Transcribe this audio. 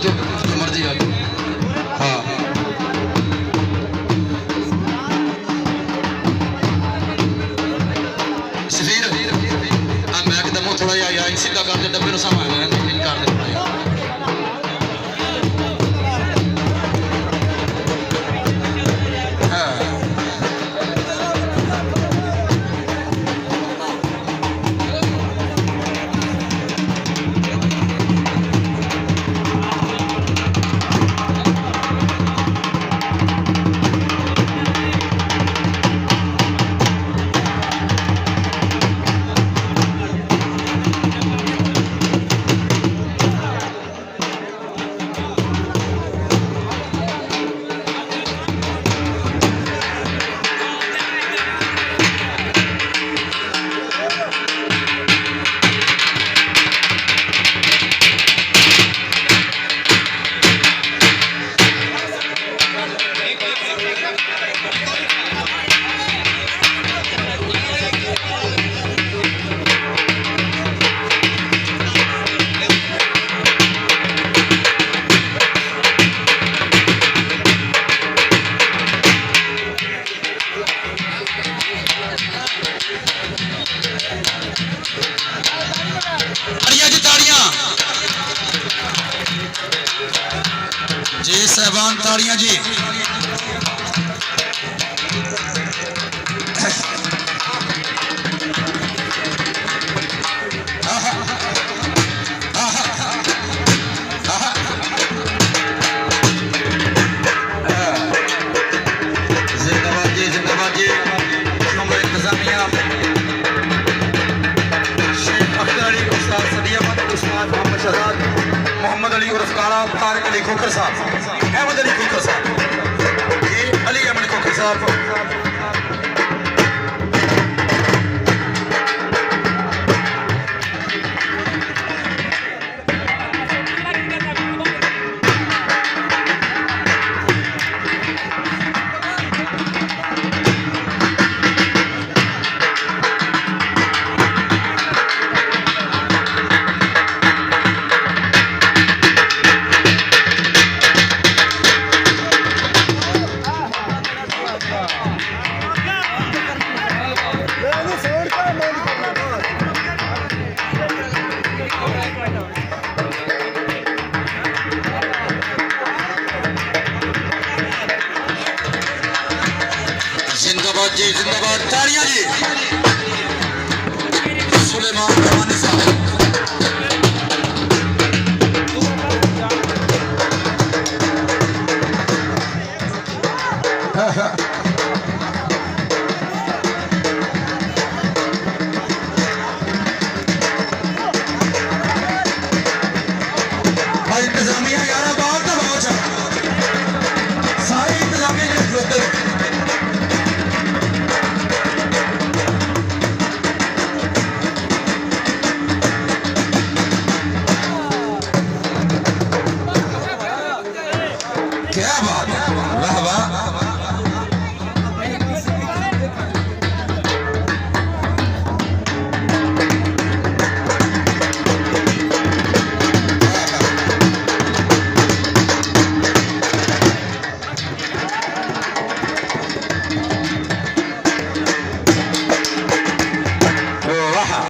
जो मर्जी आ जाओ। हाँ सफीर मैं एकदम थोड़ा जिहा सीधा कर दे डब्बे सामान कर दे जी साहबान ताड़ियां जी। जिंदाबाद जी जिंदाबाद जी। शुमारा इंतजामिया शेख अख्तर अली उस्ताद सदियामत उस्ताद मोहम्मद शहजाद मोहम्मद अली उर्फ काला तारिक अली खोखर साहब अहमद अली खोखर साहब ये अली अहमद खोखर साहब। जिंदाबाद जी जिंदाबाद ताड़ियां जी। सुलेमान रवानी साहब भाई इंतजामिया यारा